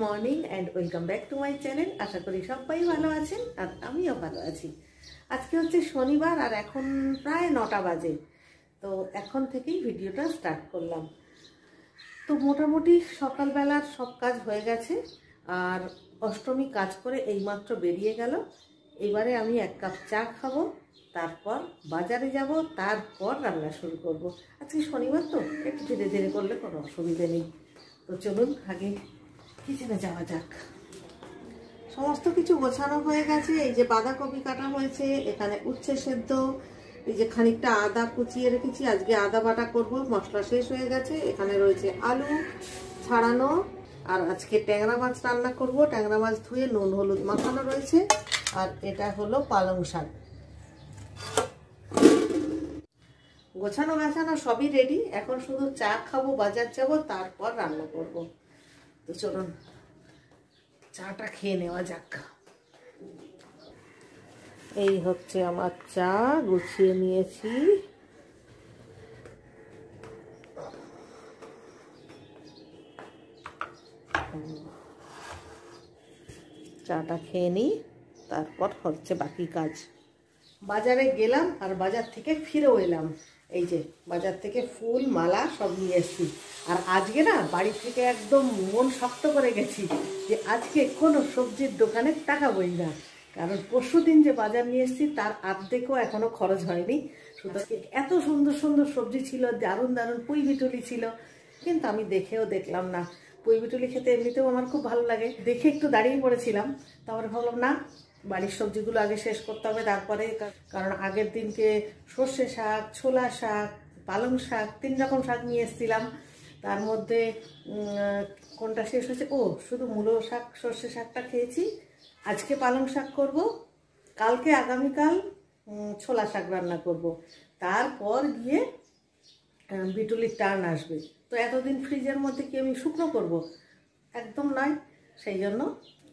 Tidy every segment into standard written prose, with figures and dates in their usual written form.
Morning and welcome back to my channel. আশা করি সবাই ভালো আছেন আর আমিও ভালো আছি। আজকে হচ্ছে শনিবার আর এখন প্রায় 9টা বাজে। তো এখন থেকেই ভিডিওটা স্টার্ট করলাম। তো মোটামুটি সকালবেলার সব কাজ হয়ে গেছে আর অষ্টমী কাজ করে এইমাত্র বেরিয়ে গেল। এবারে আমি 1 কাপ চা খাবো, তারপর বাজারে যাব, তারপর রান্না শুরু করব। আজকে শনিবার তো একটু ধীরে ধীরে করলে কোনো অসুবিধে নেই। তো চলুন আগে কিচেনে যাওয়া যাক। সমস্ত কিছু গোছানো হয়ে গেছে। এই যে বাঁধাকপি কাটা হয়েছে, এখানে উচ্ছে সেদ্ধ, এই যে খানিকটা আদা কুচিয়ে রেখেছি, আজকে আদা বাটা করব, মশলা শেষ হয়ে গেছে। এখানে রয়েছে আলু ছাড়ানো, আর আজকে ট্যাংরা মাছ রান্না করব। ট্যাংরা মাছ ধুয়ে নুন হলুদ মাখানো রয়েছে। আর এটা হলো পালং শাক। গোছানো গাছানো সবই রেডি, এখন শুধু চা খাবো, বাজার যাব, তারপর রান্না করব। তো চলুন চাটা খেয়ে নেওয়া যাক। এই হচ্ছে আমার চা, গুছিয়ে নিয়েছি। চাটা খেয়ে নিই, তারপর হচ্ছে বাকি কাজ। বাজারে গেলাম আর বাজার থেকে ফিরেও এলাম। এই যে বাজার থেকে ফুল মালা সব নিয়ে এসেছি। আর আজকে না বাড়ি থেকে একদম মন শক্ত করে গেছি যে আজকে কোনো সবজির দোকানে টাকা বই না, কারণ পরশুদিন যে বাজার নিয়ে এসেছি তার অর্ধেকও এখনো খরচ হয়নি। শুধু এত সুন্দর সুন্দর সবজি ছিল, দারুণ দারুণ পুঁই বিটুলি ছিল, কিন্তু আমি দেখেও দেখলাম না। পুঁই বিটুলি খেতে এমনিতেও আমার খুব ভালো লাগে, দেখে একটু দাঁড়িয়ে পড়েছিলাম। তারপরে ভাবলাম না, বাড়ির সবজিগুলো আগে শেষ করতে হবে, তারপরে, কারণ আগের দিনকে সর্ষে শাক, ছোলা শাক, পালং শাক, 3 রকম শাক নিয়ে এসেছিলাম। তার মধ্যে কোনটা শেষ হয়েছে, শুধু মূলো শাক সর্ষে শাকটা খেয়েছি। আজকে পালং শাক করব, কালকে আগামীকাল ছোলা শাক রান্না করব, তারপর গিয়ে বিটুলির টার্ন আসবে। তো এতদিন ফ্রিজের মধ্যে কি আমি শুকনো করব? একদম নয়। সেই জন্য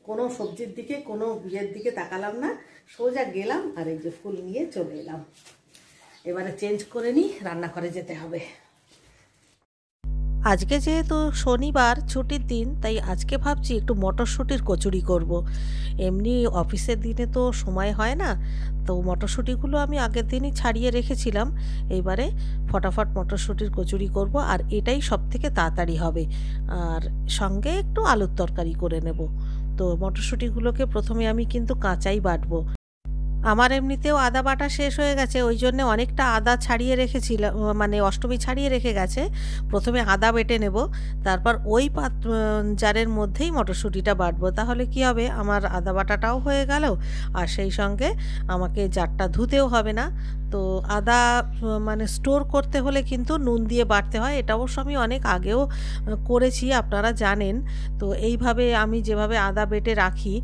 কোনো সবজির দিকে, কোনো বিয়ের দিকে তাকালাম না, সোজা গেলাম আর এই যে ফুল নিয়ে চলে এলাম। এবারে চেঞ্জ করে নিই, রান্নাঘরে যেতে হবে। আজকে যেহেতু শনিবার ছুটির দিন, তাই আজকে ভাবছি একটু মটরশুঁটির কচুরি করব। এমনি অফিসের দিনে তো সময় হয় না, তো মটরশুঁটিগুলো আমি আগের দিনই ছাড়িয়ে রেখেছিলাম। এইবারে ফটাফট মটরশুঁটির কচুরি করব, আর এটাই সবথেকে তাড়াতাড়ি হবে। আর সঙ্গে একটু আলুর তরকারি করে নেব। তো মটরশুঁটিগুলোকে প্রথমে আমি কিন্তু কাঁচাই বাটবো। আমার এমনিতেও আদা বাটা শেষ হয়ে গেছে, ওই জন্যে অনেকটা আদা ছাড়িয়ে রেখেছিলাম, মানে অষ্টমী ছাড়িয়ে রেখে গেছে। প্রথমে আদা বেটে নেব, তারপর ওই জারের মধ্যেই মটরশুঁটিটা বাটবো। তাহলে কি হবে, আমার আদা বাটাটাও হয়ে গেল, আর সেই সঙ্গে আমাকে জারটা ধুতেও হবে না। তো আদা মানে স্টোর করতে হলে কিন্তু নুন দিয়ে বাটতে হয়। এটা অবশ্য আমি অনেক আগেও করেছি, আপনারা জানেন। তো এইভাবে আমি যেভাবে আদা বেটে রাখি,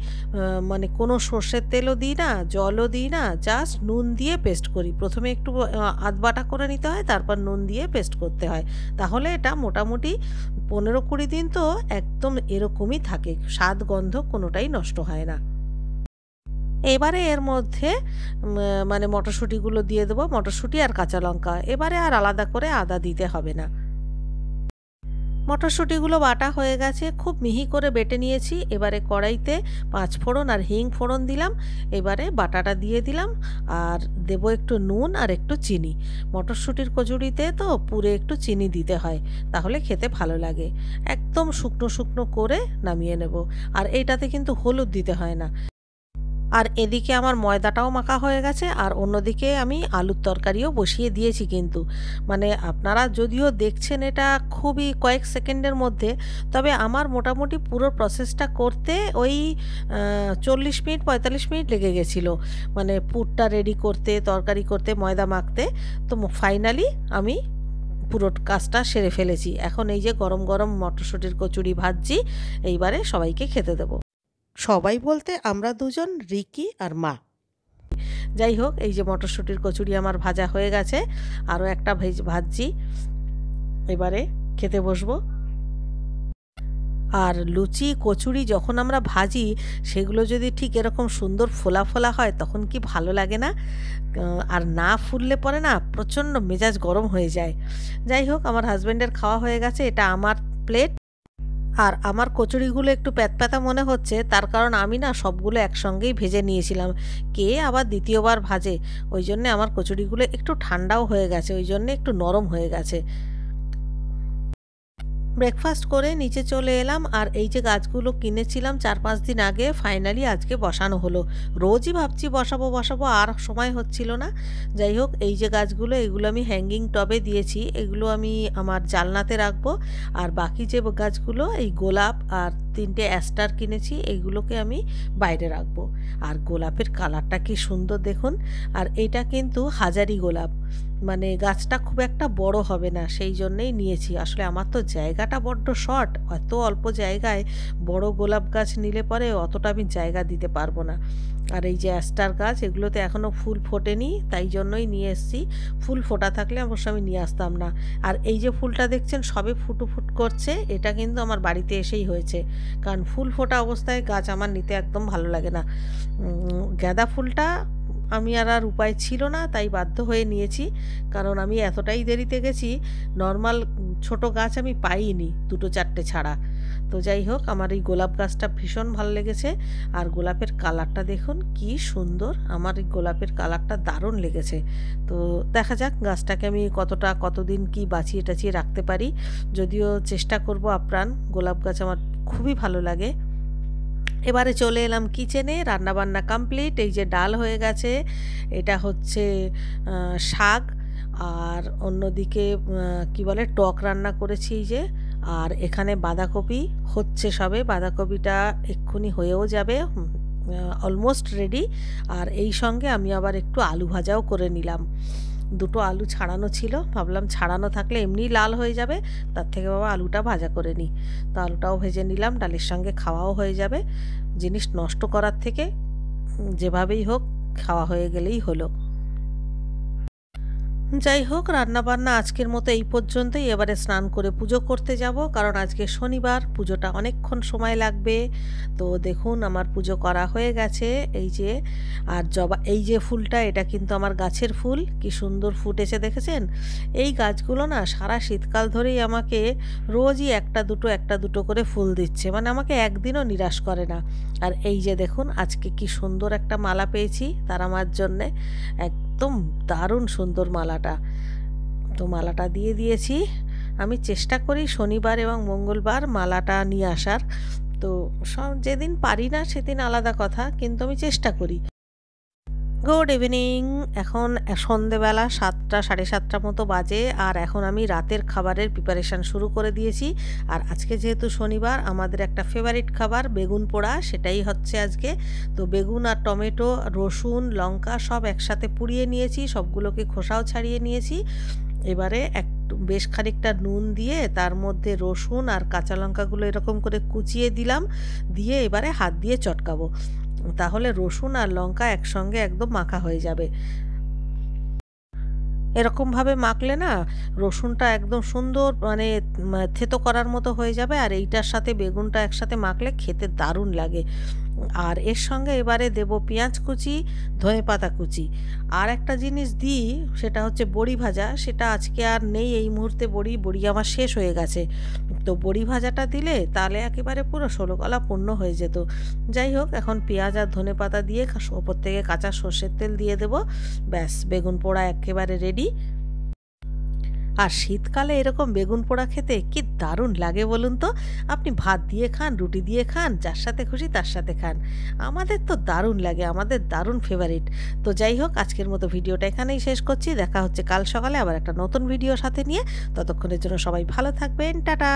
মানে কোনো সর্ষের তেলও দিই না, জলও দিই না, জাস্ট নুন দিয়ে পেস্ট করি। প্রথমে একটু আধ বাটা করে নিতে হয়, তারপর নুন দিয়ে পেস্ট করতে হয়। তাহলে এটা মোটামুটি 15-20 দিন তো একদম এরকমই থাকে, স্বাদ গন্ধ কোনোটাই নষ্ট হয় না। এবারে এর মধ্যে মানে মটরশুঁটিগুলো দিয়ে দেবো, মটরশুঁটি আর কাঁচা লঙ্কা। এবারে আর আলাদা করে আদা দিতে হবে না। মটরশুঁটিগুলো বাটা হয়ে গেছে, খুব মিহি করে বেটে নিয়েছি। এবারে কড়াইতে 5 ফোড়ন আর হিং ফোড়ন দিলাম। এবারে বাটাটা দিয়ে দিলাম, আর দেব একটু নুন আর একটু চিনি। মটরশুঁটির কচুরিতে তো পুরে একটু চিনি দিতে হয়, তাহলে খেতে ভালো লাগে। একদম শুকনো শুকনো করে নামিয়ে নেব। আর এইটাতে কিন্তু হলুদ দিতে হয় না। আর এদিকে আমার ময়দাটাও মাখা হয়ে গেছে, আর অন্যদিকে আমি আলুর তরকারিও বসিয়ে দিয়েছি। কিন্তু মানে আপনারা যদিও দেখছেন এটা খুবই কয়েক সেকেন্ডের মধ্যে, তবে আমার মোটামুটি পুরো প্রসেসটা করতে ওই 40 মিনিট 45 মিনিট লেগে গেছিলো, মানে পুরটা রেডি করতে, তরকারি করতে, ময়দা মাখতে। তো ফাইনালি আমি পুরো কাজটা সেরে ফেলেছি। এখন এই যে গরম গরম মটরশুঁটির কচুরি ভাজছি, এইবারে সবাইকে খেতে দেবো। সবাই বলতে আমরা দুজন, রিকি আর মা। যাই হোক, এই যে মটরশুঁটির কচুরি আমার ভাজা হয়ে গেছে, আরও একটা ভাজছি। এবারে খেতে বসবো। আর লুচি কচুরি যখন আমরা ভাজি, সেগুলো যদি ঠিক এরকম সুন্দর ফোলা ফোলা হয় তখন কি ভালো লাগে না? আর না ফুললে পরে না প্রচণ্ড মেজাজ গরম হয়ে যায়। যাই হোক, আমার হাজব্যান্ডের খাওয়া হয়ে গেছে, এটা আমার প্লেট। আর আমার কচুরিগুলো একটু প্যাতপ্যাতা মনে হচ্ছে, তার কারণ আমি না সবগুলো একসঙ্গেই ভেজে নিয়েছিলাম। কে আবার দ্বিতীয়বার ভাজে? ওই জন্যে আমার কচুরিগুলো একটু ঠান্ডাও হয়ে গেছে, ওই জন্যে একটু নরম হয়ে গেছে। ব্রেকফাস্ট করে নিচে চলে এলাম, আর এই যে গাছগুলো কিনেছিলাম 4-5 দিন আগে, ফাইনালি আজকে বসানো হলো। রোজই ভাবছি বসাবো বসাবো, আর সময় হচ্ছিল না। যাই হোক, এই যে গাছগুলো, এগুলো আমি হ্যাঙ্গিং টবে দিয়েছি, এগুলো আমি আমার জালনাতে রাখবো। আর বাকি যে গাছগুলো, এই গোলাপ আর 3টে অ্যাস্টার কিনেছি, এইগুলোকে আমি বাইরে রাখবো। আর গোলাপের কালারটা কি সুন্দর দেখুন। আর এটা কিন্তু হাজারি গোলাপ, মানে গাছটা খুব একটা বড় হবে না, সেই জন্যেই নিয়েছি। আসলে আমার তো জায়গাটা বড্ড শর্ট, এত অল্প জায়গায় বড় গোলাপ গাছ নিলে পরে অতটা আমি জায়গা দিতে পারবো না। আর এই যে অ্যাস্টার গাছ, এগুলোতে এখনও ফুল ফোটেনি, তাই জন্যই নিয়ে এসেছি। ফুল ফোটা থাকলে অবশ্য আমি নিয়ে আসতাম না। আর এই যে ফুলটা দেখছেন সবে ফুটুফুট করছে, এটা কিন্তু আমার বাড়িতে এসেই হয়েছে, কারণ ফুল ফোটা অবস্থায় গাছ আমার নিতে একদম ভালো লাগে না। গাঁদা ফুলটা আমি আর উপায় ছিল না, তাই বাধ্য হয়ে নিয়েছি, কারণ আমি এতটাই দেরিতে গেছি, নর্মাল ছোট গাছ আমি পাইনি 2-4টে ছাড়া। তো যাই হোক, আমার এই গোলাপ গাছটা ভীষণ ভালো লেগেছে। আর গোলাপের কালারটা দেখুন কি সুন্দর, আমার এই গোলাপের কালারটা দারুণ লেগেছে। তো দেখা যাক গাছটাকে আমি কতদিন কি বাঁচিয়ে টাচিয়ে রাখতে পারি, যদিও চেষ্টা করব আপ্রাণ। গোলাপ গাছ আমার খুবই ভালো লাগে। এবারে চলে এলাম কিচেনে, রান্নাবান্না কমপ্লিট। এই যে ডাল হয়ে গেছে, এটা হচ্ছে শাক, আর অন্যদিকে কি বলে টক রান্না করেছি এই যে। আর এখানে বাঁধাকপি হচ্ছে সবে, বাঁধাকপিটা এক্ষুনি হয়েও যাবে, অলমোস্ট রেডি। আর এই সঙ্গে আমি আবার একটু আলু ভাজাও করে নিলাম। 2টো আলু ছাড়ানো ছিল, ভাবলাম ছাড়ানো থাকলে এমনিই লাল হয়ে যাবে, তার থেকে বাবা আলুটা ভাজা করে নিই। তো আলুটাও ভেজে নিলাম, ডালের সঙ্গে খাওয়াও হয়ে যাবে। জিনিস নষ্ট করার থেকে যেভাবেই হোক খাওয়া হয়ে গেলেই হলো। যাই হোক, রান্নাবান্না আজকের মতো এই পর্যন্তই। এবারে স্নান করে পুজো করতে যাব, কারণ আজকে শনিবার, পুজোটা অনেকক্ষণ সময় লাগবে। তো দেখুন আমার পুজো করা হয়ে গেছে এই যে। আর এই যে ফুলটা, এটা কিন্তু আমার গাছের ফুল, কি সুন্দর ফুটেছে দেখেছেন। এই গাছগুলো না সারা শীতকাল ধরেই আমাকে রোজই একটা দুটো করে ফুল দিচ্ছে, মানে আমাকে একদিনও নিরাশ করে না। আর এই যে দেখুন আজকে কি সুন্দর একটা মালা পেয়েছি তার আমার জন্যে, একদম দারুণ সুন্দর মালাটা। তো মালাটা দিয়ে দিয়েছি। আমি চেষ্টা করি শনিবার এবং মঙ্গলবার মালাটা নিয়ে আসার। তো যেদিন পারি না সেদিন আলাদা কথা, কিন্তু আমি চেষ্টা করি। Good evening. এখন সন্ধেবেলা 7টা 7:30 মতো বাজে, আর এখন আমি রাতের খাবারের প্রিপারেশান শুরু করে দিয়েছি। আর আজকে যেহেতু শনিবার, আমাদের একটা ফেভারিট খাবার বেগুন পোড়া, সেটাই হচ্ছে আজকে। তো বেগুন আর টমেটো, রসুন, লঙ্কা সব একসাথে পুড়িয়ে নিয়েছি, সবগুলোকে খোসাও ছাড়িয়ে নিয়েছি। এবারে বেশ খানিকটা নুন দিয়ে তার মধ্যে রসুন আর কাঁচা লঙ্কাগুলো এরকম করে কুচিয়ে দিলাম, দিয়ে এবারে হাত দিয়ে চটকাবো, তাহলে রসুন আর লঙ্কা একসঙ্গে একদম মাখা হয়ে যাবে। এরকমভাবে মাখলে না রসুনটা একদম সুন্দর, মানে থেতো করার মতো হয়ে যাবে, আর এইটার সাথে বেগুনটা একসাথে মাখলে খেতে দারুণ লাগে। আর এর সঙ্গে এবারে দেব পেঁয়াজ কুচি, ধনেপাতা কুচি। আর একটা জিনিস দিই, সেটা হচ্ছে বড়ি ভাজা, সেটা আজকে আর নেই এই মুহূর্তে, বড়ি আমার শেষ হয়ে গেছে। তো বড়ি ভাজাটা দিলে তাহলে একেবারে পুরো 16 কলা পূর্ণ হয়ে যেত। যাই হোক, এখন পেঁয়াজ আর ধনেপাতা দিয়ে ওপর থেকে কাঁচা সর্ষের তেল দিয়ে দেব, ব্যাস বেগুন পোড়া একেবারে রেডি। আর শীতকালে এরকম বেগুন পোড়া খেতে কি দারুণ লাগে বলুন তো। আপনি ভাত দিয়ে খান, রুটি দিয়ে খান, যার সাথে খুশি তার সাথে খান, আমাদের তো দারুণ লাগে, আমাদের দারুণ ফেভারিট। তো যাই হোক, আজকের মতো ভিডিওটা এখানেই শেষ করছি। দেখা হচ্ছে কাল সকালে আবার একটা নতুন ভিডিও সাথে নিয়ে। ততক্ষণের জন্য সবাই ভালো থাকবেন, টাটা।